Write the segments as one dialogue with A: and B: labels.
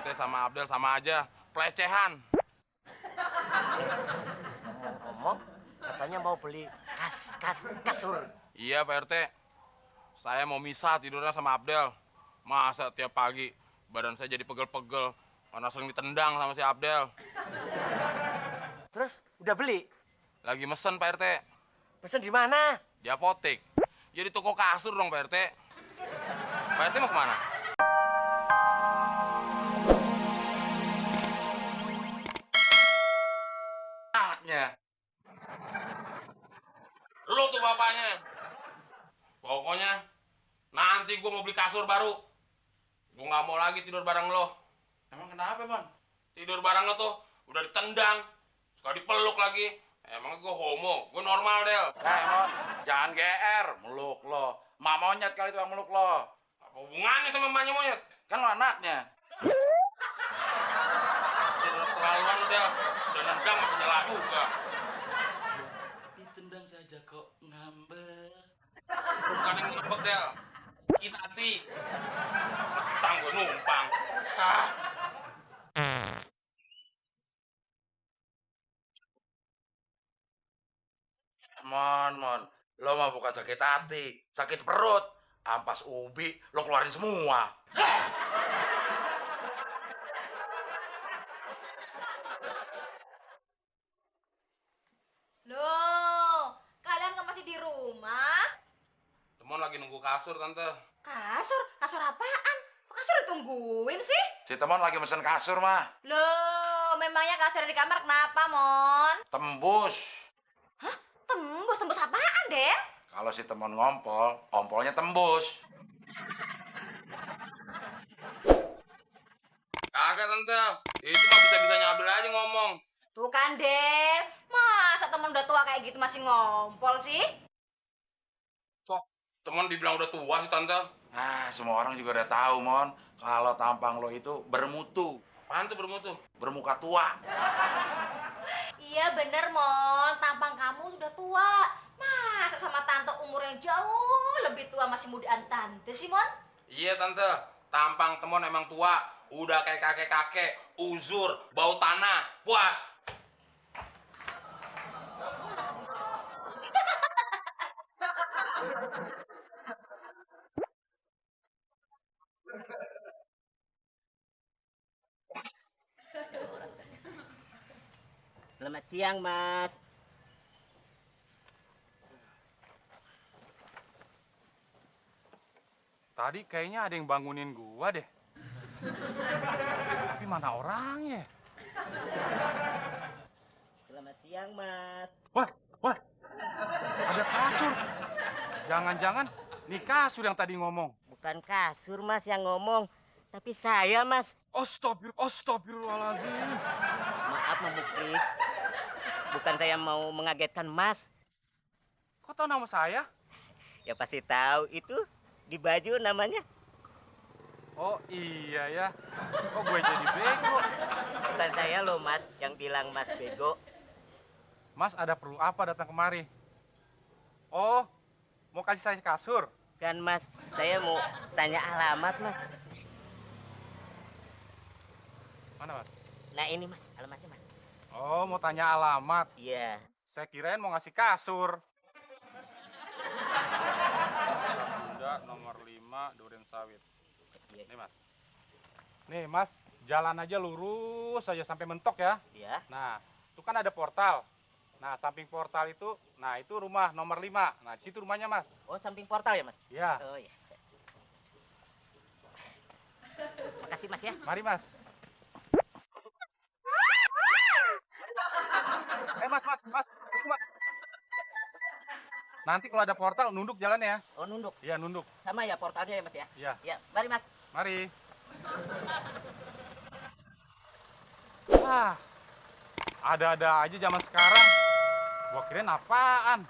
A: Ente sama Abdel sama aja, pelecehan.
B: Ngomong, katanya mau beli kasur.
A: Iya Pak RT, saya mau misah tidurnya sama Abdel. Masa tiap pagi badan saya jadi pegel-pegel karena sering ditendang sama si Abdel.
B: Terus udah beli?
A: Lagi mesen Pak RT,
B: Pesen di mana?
A: di apotek. Jadi toko kasur dong Pak RT. Pak RT mau kemana? Anaknya. Lu tuh bapaknya. Pokoknya nanti gua mau beli kasur baru. Gua nggak mau lagi tidur bareng lo. Emang kenapa, Mon? Tidur bareng lo tuh udah ditendang, suka dipeluk lagi. Emang gua homo? Gua normal, Del.
C: Mon, jangan GR, meluk lo. Mak monyet kali itu yang meluk lo.
A: Apa hubungannya sama emaknya monyet?
C: Kan lo anaknya.
A: Udah terlaluan, Del. Udah nendang masih nyela juga.
C: Ditendang saja kok ngambek.
A: Bukan yang ngambek, Del. Kita hati. Tang gua numpang. Ah.
C: Mon, lo mah bukan sakit hati, sakit perut. Ampas ubi, lo keluarin semua.
D: Loh, kalian kan masih di rumah?
A: Temon lagi nunggu kasur, Tante.
D: Kasur? Kasur apaan? Kok kasur ditungguin sih?
C: Si Temon lagi mesen kasur mah.
D: Loh, memangnya kasur di kamar kenapa, Mon?
C: Tembus.
D: Hah? Tembus apaan, Del?
C: Kalau si Temon ngompol, ompolnya tembus.
A: Kagak, Tante. Itu mah bisa-bisanya Abdel aja ngomong.
D: Tuh kan, Del. Masa temen udah tua kayak gitu masih ngompol sih?
A: Sok, teman dibilang udah tua sih, Tante.
C: Ah, semua orang juga udah tahu, Mon. Kalau tampang lo itu bermutu,
A: Apaan tuh bermutu?
C: bermuka tua.
D: Iya bener, Mon. Tampang kamu sudah tua. Masa sama tante umur yang jauh lebih tua masih mudaan tante sih, Mon?
A: Iya, Tante. Tampang Temon emang tua. Udah kayak kakek-kakek. Uzur, bau tanah. Puas.
B: Selamat siang, Mas.
E: Tadi kayaknya ada yang bangunin gua deh. Tapi mana orangnya?
B: Selamat siang, Mas.
E: Wah, ada kasur. Jangan-jangan nih kasur yang tadi ngomong.
B: Bukan kasur, Mas, yang ngomong. Tapi saya, Mas.
E: Astagfirullahaladzim.
B: Maaf, Memukris. Bukan saya mau mengagetkan Mas.
E: Kok tahu nama saya?
B: Ya pasti tahu, itu di baju namanya.
E: Oh iya ya. Kok gue jadi bego?
B: Bukan saya loh, Mas, yang bilang Mas bego.
E: Mas ada perlu apa datang kemari? Oh, mau kasih saya kasur?
B: Kan, Mas, saya mau tanya alamat, Mas.
E: Mana, Mas?
B: Nah, ini, Mas, alamatnya, Mas.
E: Oh, mau tanya alamat.
B: Iya.
E: Saya kirain mau ngasih kasur. Bunda nomor 5 Duren Sawit.
B: Iya.
E: Nih, Mas. Nih, Mas, jalan aja lurus aja sampai mentok ya.
B: Iya.
E: Nah, itu kan ada portal. Nah, samping portal itu, nah itu rumah nomor 5. Nah, di situ rumahnya, Mas.
B: Oh, samping portal ya, Mas?
E: Iya.
B: Oh, iya. Makasih, Mas, ya.
E: Mari, Mas. Mas. Tunggu, Mas. Nanti kalau ada portal, nunduk jalannya ya.
B: Oh, nunduk.
E: Iya, nunduk.
B: Sama ya portalnya ya, Mas, ya?
E: Iya.
B: Ya, mari, Mas.
E: Mari. Ah, ada-ada aja zaman sekarang. Gua kirain apaan?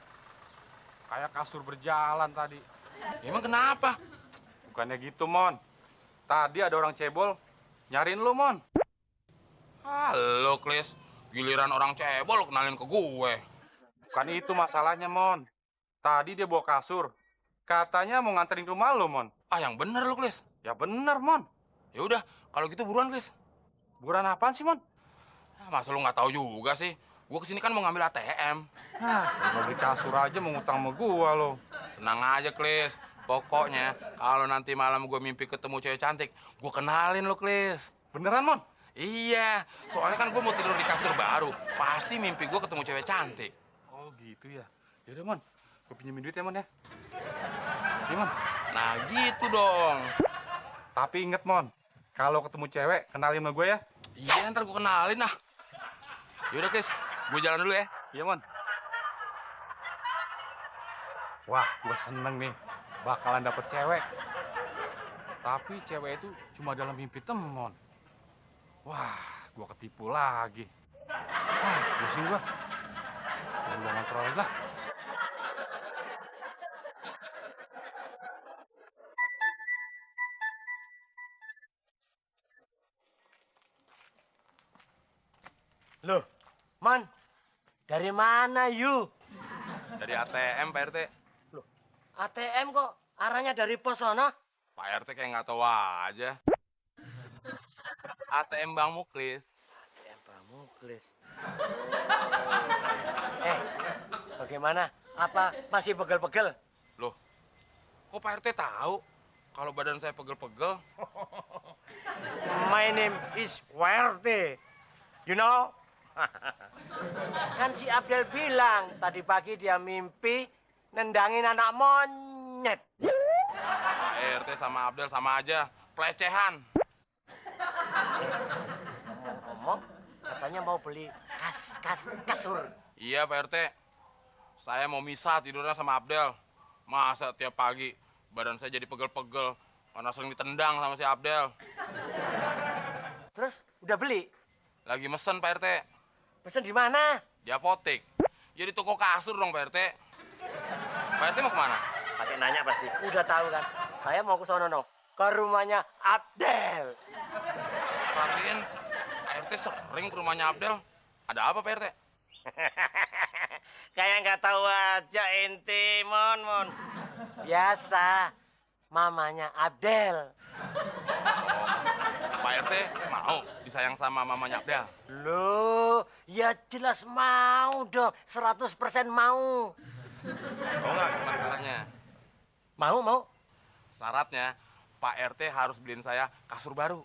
E: Kayak kasur berjalan tadi.
A: Emang kenapa?
E: Bukannya gitu, Mon. Tadi ada orang cebol nyariin lu, Mon.
A: Halo, Klis. Giliran orang cebol kenalin ke gue.
E: Bukan itu masalahnya, Mon. Tadi dia bawa kasur. Katanya mau nganterin ke rumah lu, Mon.
A: Ah, yang bener lu, Klis.
E: Ya bener, Mon.
A: Ya udah, kalau gitu buruan, Klis.
E: Liburan apaan sih, Mon?
A: Masa lu nggak tahu juga sih? Gua kesini kan mau ngambil ATM.
E: Mau beli kasur aja mau ngutang sama gua lo.
A: Tenang aja, Klis. Pokoknya kalau nanti malam gue mimpi ketemu cewek cantik, gue kenalin lo, Klis.
E: Beneran, Mon?
A: Iya, soalnya kan gue mau tidur di kasur baru. Pasti mimpi gue ketemu cewek cantik.
E: Oh gitu ya. Yaudah, Mon. Gue pinjemin duit ya, Mon ya. Iya, Mon.
A: Nah gitu dong.
E: Tapi inget, Mon. Kalau ketemu cewek, kenalin sama gue ya.
A: Iya, ntar gue kenalin lah. Yaudah, Klis. Gue jalan dulu ya.
E: Iya, Mon. Wah, gue seneng nih. Bakalan dapet cewek. Tapi cewek itu cuma dalam mimpi temon. Wah, gue ketipu lagi. Pusing gue. Gue ngontrol lah.
F: Loh, Man, dari mana you?
A: Dari ATM, Pak RT.
F: Loh, ATM kok arahnya dari pos sana?
A: Pak RT kayak nggak tahu aja. ATM Bang Muklis.
F: ATM Bang Muklis. Bagaimana? Apa masih pegel-pegel?
A: Loh, kok Pak RT tahu kalau badan saya pegel-pegel?
F: My name is Werte. You know? Kan si Abdel bilang tadi pagi dia mimpi nendangin anak monyet.
A: Pak RT sama Abdel sama aja, pelecehan.
F: Ngomong, katanya mau beli kasur.
A: Iya, Pak RT. Saya mau misah tidurnya sama Abdel. Masa tiap pagi badan saya jadi pegel-pegel karena sering ditendang sama si Abdel.
F: Terus udah beli?
A: Lagi mesen, Pak RT.
F: Pesen di mana?
A: Di apotek. Jadi toko kasur dong, Pak RT. Pak RT mau kemana?
F: Pakai nanya pasti. Udah tahu kan? Saya mau ke sono, ke rumahnya Abdel.
A: Perhatiin, Pak RT sering ke rumahnya Abdel. Ada apa, Pak RT?
F: Kayak nggak tahu aja ente, Mon. Biasa, mamanya Abdel.
A: Pak RT mau disayang sama mamanya Abdel?
F: Loh, ya jelas mau dong. 100% mau.
A: Mau nggak gimana caranya?
F: Mau.
A: Syaratnya, Pak RT harus beliin saya kasur baru.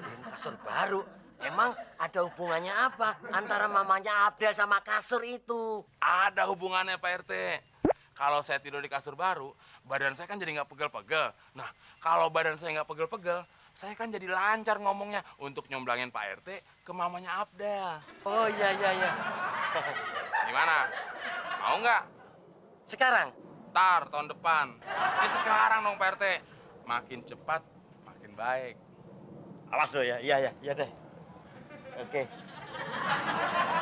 F: Beliin kasur baru? Emang ada hubungannya apa antara mamanya Abdel sama kasur itu?
A: Ada hubungannya, Pak RT. Kalau saya tidur di kasur baru, badan saya kan jadi nggak pegel-pegel. Nah, kalau badan saya nggak pegel-pegel, saya kan jadi lancar ngomongnya untuk nyomblangin Pak RT ke mamanya Abdel.
F: Oh iya.
A: Gimana? Mau nggak?
F: Sekarang?
A: Ntar, tahun depan. Ini sekarang dong, Pak RT. Makin cepat, makin baik.
F: Awas lo ya, iya deh. Oke.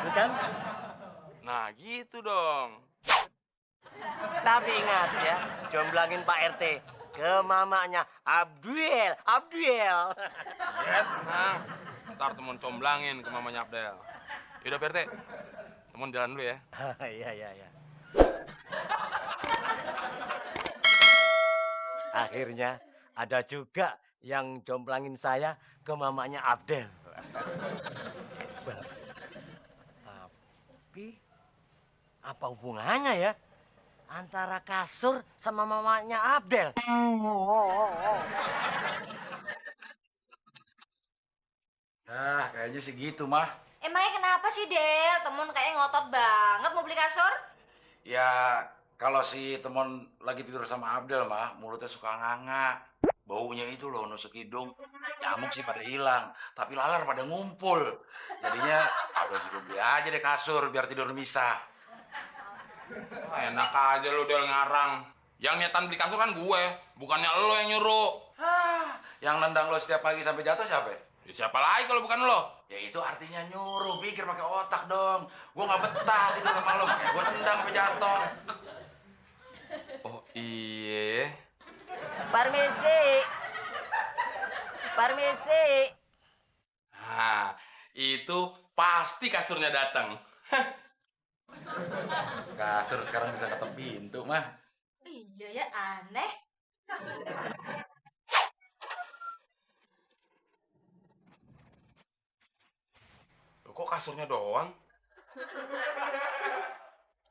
F: Ini kan?
A: Nah, gitu dong.
F: Tapi ingat ya, jomblangin Pak RT ke mamanya Abdel.
A: Ya, tenang. Ntar temen comblangin ke mamanya Abdel. Yaudah, Pak RT. Temen jalan dulu ya.
F: Iya. Akhirnya ada juga yang jomblangin saya ke mamanya Abdel. Tapi apa hubungannya ya antara kasur sama mamanya Abdel?
C: Kayaknya sih gitu, mah.
D: Emangnya kenapa sih, Del? Temen kayak ngotot banget mau beli kasur?
C: Ya, kalau si Temon lagi tidur sama Abdel, mah, mulutnya suka nganga. Baunya itu loh, nusuk hidung. Nyamuk sih pada hilang, tapi lalar pada ngumpul. Jadinya Abdel suruh beli aja deh kasur biar tidur misah.
A: Enak aja lu, Del, ngarang. Yang niatan beli kasur kan gue, bukannya lo yang nyuruh.
C: Yang nendang lo setiap pagi sampai jatuh siapa?
A: Ya, siapa lagi kalau bukan lo?
C: Ya itu artinya nyuruh, pikir pakai otak dong. Gue nggak betah tidur sama lo, makanya gue tendang sampai jatuh.
A: Oh iya.
F: Permisi.
A: Nah, itu pasti kasurnya datang.
C: Kasur sekarang bisa ketok pintu, mah.
D: Iya ya, aneh.
A: Kok kasurnya doang?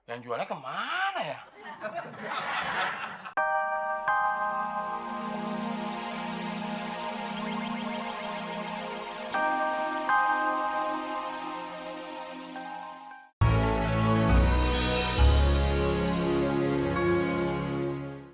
A: Yang jualnya kemana ya?